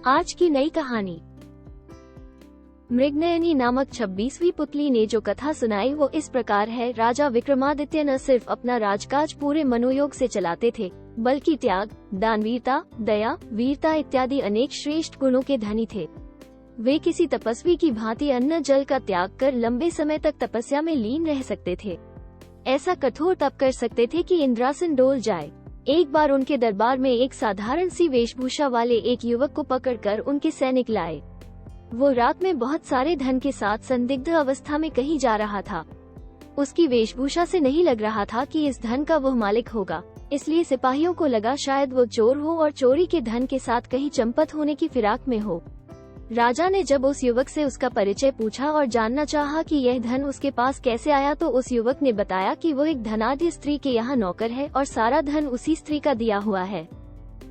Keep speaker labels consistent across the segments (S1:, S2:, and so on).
S1: आज की नई कहानी। मृगनयनी नामक 26वीं पुतली ने जो कथा सुनाई वो इस प्रकार है। राजा विक्रमादित्य न सिर्फ अपना राजकाज पूरे मनोयोग से चलाते थे, बल्कि त्याग, दानवीरता, दया, वीरता इत्यादि अनेक श्रेष्ठ गुणों के धनी थे। वे किसी तपस्वी की भांति अन्न जल का त्याग कर लंबे समय तक तपस्या में लीन रह सकते थे। ऐसा कठोर तप कर सकते थे कि इंद्रासन डोल जाए। एक बार उनके दरबार में एक साधारण सी वेशभूषा वाले एक युवक को पकड़कर उनके सैनिक लाए। वो रात में बहुत सारे धन के साथ संदिग्ध अवस्था में कहीं जा रहा था। उसकी वेशभूषा से नहीं लग रहा था कि इस धन का वह मालिक होगा, इसलिए सिपाहियों को लगा शायद वो चोर हो और चोरी के धन के साथ कहीं चंपत होने की फिराक में हो। राजा ने जब उस युवक से उसका परिचय पूछा और जानना चाहा कि यह धन उसके पास कैसे आया, तो उस युवक ने बताया कि वो एक धनाढ्य स्त्री के यहाँ नौकर है और सारा धन उसी स्त्री का दिया हुआ है।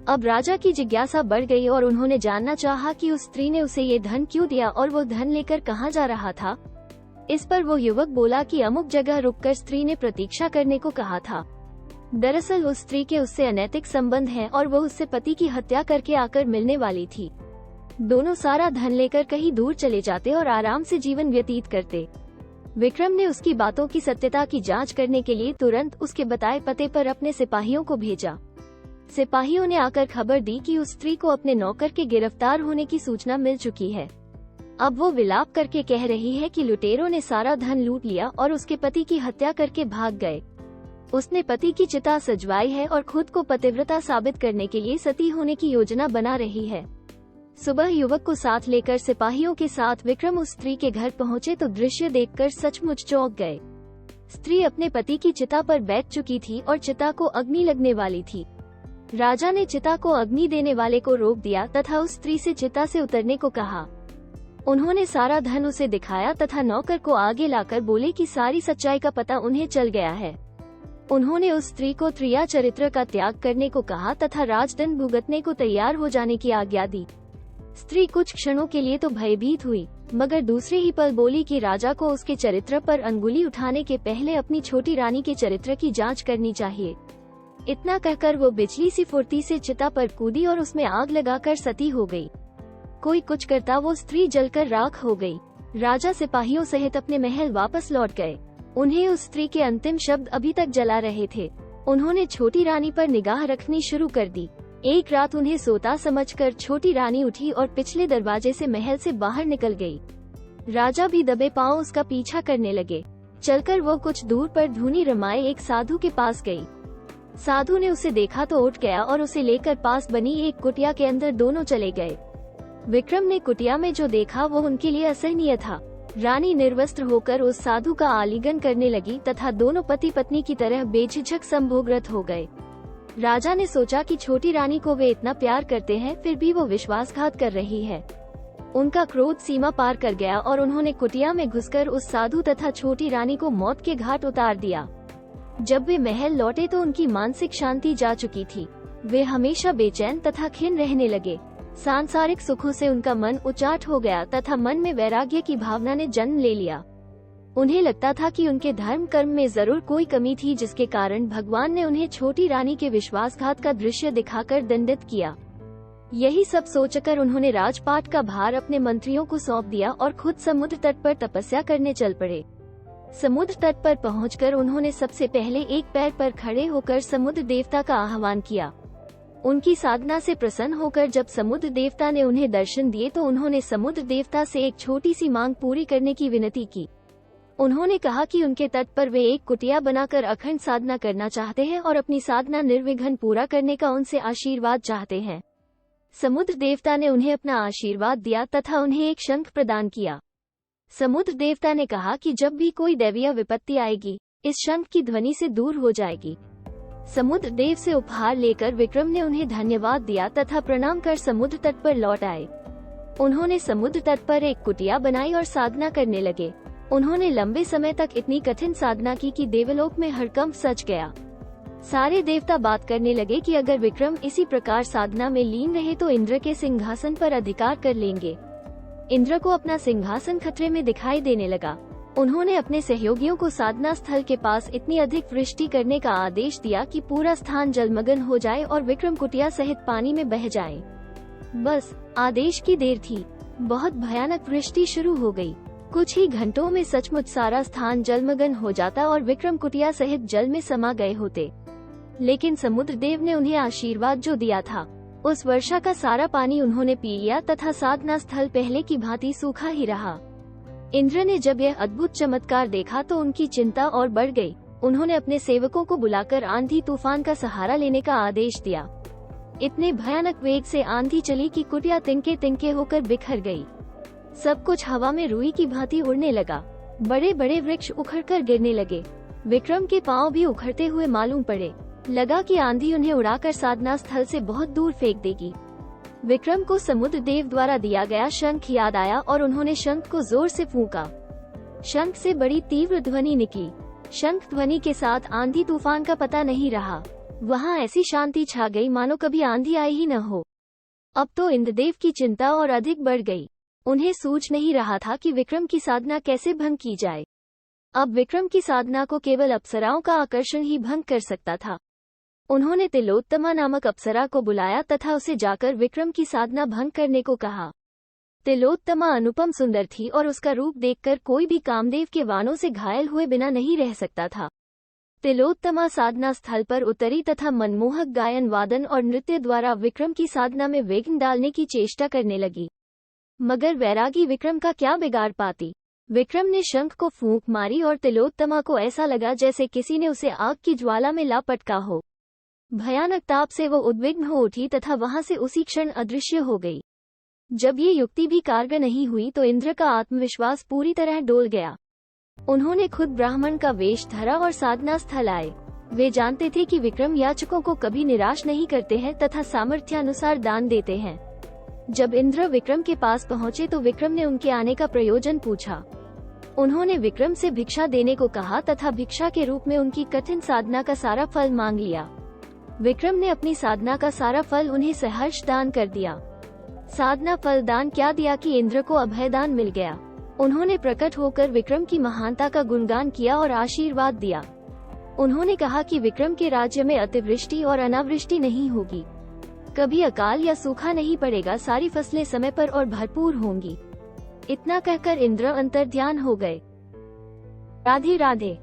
S1: अब राजा की जिज्ञासा बढ़ गई और उन्होंने जानना चाहा कि उस स्त्री ने उसे ये धन क्यों दिया और वो धन लेकर कहाँ जा रहा था। इस पर वो युवक बोला कि अमुक जगह रुककर स्त्री ने प्रतीक्षा करने को कहा था। दरअसल उस स्त्री के उससे अनैतिक संबंध हैं और वो उससे पति की हत्या करके आकर मिलने वाली थी। दोनों सारा धन लेकर कहीं दूर चले जाते और आराम से जीवन व्यतीत करते। विक्रम ने उसकी बातों की सत्यता की जांच करने के लिए तुरंत उसके बताए पते पर अपने सिपाहियों को भेजा। सिपाहियों ने आकर खबर दी कि उस स्त्री को अपने नौकर के गिरफ्तार होने की सूचना मिल चुकी है। अब वो विलाप करके कह रही है कि लुटेरों ने सारा धन लूट लिया और उसके पति की हत्या करके भाग गए। उसने पति की चिता सजवाई है और खुद को पतिव्रता साबित करने के लिए सती होने की योजना बना रही है। सुबह युवक को साथ लेकर सिपाहियों के साथ विक्रम उस स्त्री के घर पहुंचे तो दृश्य देखकर सचमुच चौंक गए। स्त्री अपने पति की चिता पर बैठ चुकी थी और चिता को अग्नि लगने वाली थी। राजा ने चिता को अग्नि देने वाले को रोक दिया तथा उस स्त्री से चिता से उतरने को कहा। उन्होंने सारा धन उसे दिखाया तथा नौकर को आगे लाकर बोले कि सारी सच्चाई का पता उन्हें चल गया है। उन्होंने उस स्त्री को त्रिया चरित्र का त्याग करने को कहा तथा राजदंड भुगतने को तैयार हो जाने की आज्ञा दी। स्त्री कुछ क्षणों के लिए तो भयभीत हुई, मगर दूसरे ही पल बोली कि राजा को उसके चरित्र पर अंगुली उठाने के पहले अपनी छोटी रानी के चरित्र की जांच करनी चाहिए। इतना कहकर वो बिजली सी फुर्ती से चिता पर कूदी और उसमें आग लगाकर सती हो गई। कोई कुछ करता वो स्त्री जलकर राख हो गई। राजा सिपाहियों सहित अपने महल वापस लौट गए। उन्हें उस स्त्री के अंतिम शब्द अभी तक जला रहे थे। उन्होंने छोटी रानी पर निगाह रखनी शुरू कर दी। एक रात उन्हें सोता समझकर छोटी रानी उठी और पिछले दरवाजे से महल से बाहर निकल गई। राजा भी दबे पांव उसका पीछा करने लगे। चलकर वो कुछ दूर पर धूनी रमाए एक साधु के पास गई। साधु ने उसे देखा तो उठ गया और उसे लेकर पास बनी एक कुटिया के अंदर दोनों चले गए। विक्रम ने कुटिया में जो देखा वो उनके लिए असहनीय था। रानी निर्वस्त्र होकर उस साधु का आलिंगन करने लगी तथा दोनों पति पत्नी की तरह बेझिझक संभोगरत हो गए। राजा ने सोचा कि छोटी रानी को वे इतना प्यार करते हैं, फिर भी वो विश्वासघात कर रही है। उनका क्रोध सीमा पार कर गया और उन्होंने कुटिया में घुसकर उस साधु तथा छोटी रानी को मौत के घाट उतार दिया। जब वे महल लौटे तो उनकी मानसिक शांति जा चुकी थी। वे हमेशा बेचैन तथा खिन्न रहने लगे। सांसारिक सुखों से उनका मन उचाट हो गया तथा मन में वैराग्य की भावना ने जन्म ले लिया। उन्हें लगता था कि उनके धर्म कर्म में जरूर कोई कमी थी, जिसके कारण भगवान ने उन्हें छोटी रानी के विश्वासघात का दृश्य दिखाकर दंडित किया। यही सब सोचकर उन्होंने राजपाट का भार अपने मंत्रियों को सौंप दिया और खुद समुद्र तट पर तपस्या करने चल पड़े। समुद्र तट पर पहुंचकर उन्होंने सबसे पहले एक पैर पर खड़े होकर समुद्र देवता का आह्वान किया। उनकी साधना से प्रसन्न होकर जब समुद्र देवता ने उन्हें दर्शन दिए तो उन्होंने समुद्र देवता से एक छोटी सी मांग पूरी करने की विनती की। उन्होंने कहा कि उनके तट पर वे एक कुटिया बनाकर अखंड साधना करना चाहते हैं और अपनी साधना निर्विघ्न पूरा करने का उनसे आशीर्वाद चाहते हैं। समुद्र देवता ने उन्हें अपना आशीर्वाद दिया तथा उन्हें एक शंख प्रदान किया। समुद्र देवता ने कहा कि जब भी कोई दैवीय विपत्ति आएगी, इस शंख की ध्वनि से दूर हो जाएगी। समुद्र देव से उपहार लेकर विक्रम ने उन्हें धन्यवाद दिया तथा प्रणाम कर समुद्र तट पर लौट आए। उन्होंने समुद्र तट पर एक कुटिया बनाई और साधना करने लगे। उन्होंने लंबे समय तक इतनी कठिन साधना की कि देवलोक में हड़कंप सच गया। सारे देवता बात करने लगे कि अगर विक्रम इसी प्रकार साधना में लीन रहे तो इंद्र के सिंहासन पर अधिकार कर लेंगे। इंद्र को अपना सिंहासन खतरे में दिखाई देने लगा। उन्होंने अपने सहयोगियों को साधना स्थल के पास इतनी अधिक वृष्टि करने का आदेश दिया कि पूरा स्थान जलमग्न हो जाए और विक्रम कुटिया सहित पानी में बह जाए। बस आदेश की देर थी। बहुत भयानक वृष्टि शुरू हो गई। कुछ ही घंटों में सचमुच सारा स्थान जलमग्न हो जाता और विक्रम कुटिया सहित जल में समा गए होते। लेकिन समुद्र देव ने उन्हें आशीर्वाद जो दिया था, उस वर्षा का सारा पानी उन्होंने पी लिया तथा साधना स्थल पहले की भांति सूखा ही रहा। इंद्र ने जब यह अद्भुत चमत्कार देखा तो उनकी चिंता और बढ़ गई। उन्होंने अपने सेवकों को बुलाकर आंधी तूफान का सहारा लेने का आदेश दिया। इतने भयानक वेग से आंधी चली कि कुटिया तिनके तिनके होकर बिखर गई। सब कुछ हवा में रुई की भांति उड़ने लगा। बड़े बड़े वृक्ष उखड़कर गिरने लगे। विक्रम के पांव भी उखड़ते हुए मालूम पड़े। लगा कि आंधी उन्हें उड़ाकर साधना स्थल से बहुत दूर फेंक देगी। विक्रम को समुद्र देव द्वारा दिया गया शंख याद आया और उन्होंने शंख को जोर से फूंका। शंख से बड़ी तीव्र ध्वनि निकली। शंख ध्वनि के साथ आंधी तूफान का पता नहीं रहा। वहाँ ऐसी शांति छा गई मानो कभी आंधी आई ही न हो। अब तो इंद्रदेव की चिंता और अधिक बढ़ गई। उन्हें सूझ नहीं रहा था कि विक्रम की साधना कैसे भंग की जाए। अब विक्रम की साधना को केवल अप्सराओं का आकर्षण ही भंग कर सकता था। उन्होंने तिलोत्तमा नामक अप्सरा को बुलाया तथा उसे जाकर विक्रम की साधना भंग करने को कहा। तिलोत्तमा अनुपम सुंदर थी और उसका रूप देखकर कोई भी कामदेव के वाणों से घायल हुए बिना नहीं रह सकता था। तिलोत्तमा साधना स्थल पर उतरी तथा मनमोहक गायन वादन और नृत्य द्वारा विक्रम की साधना में विघ्न डालने की चेष्टा करने लगी। मगर वैरागी विक्रम का क्या बिगाड़ पाती। विक्रम ने शंख को फूंक मारी और तिलोत्तमा को ऐसा लगा जैसे किसी ने उसे आग की ज्वाला में लापटका हो। भयानक ताप से वो उद्विग्न हो उठी तथा वहां से उसी क्षण अदृश्य हो गई। जब ये युक्ति भी कारगर नहीं हुई तो इंद्र का आत्मविश्वास पूरी तरह डोल गया। उन्होंने खुद ब्राह्मण का वेश धरा और साधना स्थल आए। वे जानते थे कि विक्रम याचकों को कभी निराश नहीं करते हैं तथा सामर्थ्यानुसार दान देते हैं। जब इंद्र विक्रम के पास पहुंचे तो विक्रम ने उनके आने का प्रयोजन पूछा। उन्होंने विक्रम से भिक्षा देने को कहा तथा भिक्षा के रूप में उनकी कठिन साधना का सारा फल मांग लिया। विक्रम ने अपनी साधना का सारा फल उन्हें सहर्ष दान कर दिया। साधना फल दान क्या दिया कि इंद्र को अभयदान मिल गया। उन्होंने प्रकट होकर विक्रम की महानता का गुणगान किया और आशीर्वाद दिया। उन्होंने कहा कि विक्रम के राज्य में अतिवृष्टि और अनावृष्टि नहीं होगी, कभी अकाल या सूखा नहीं पड़ेगा, सारी फसलें समय पर और भरपूर होंगी। इतना कहकर इंद्र अंतर्ध्यान हो गए। राधे राधे।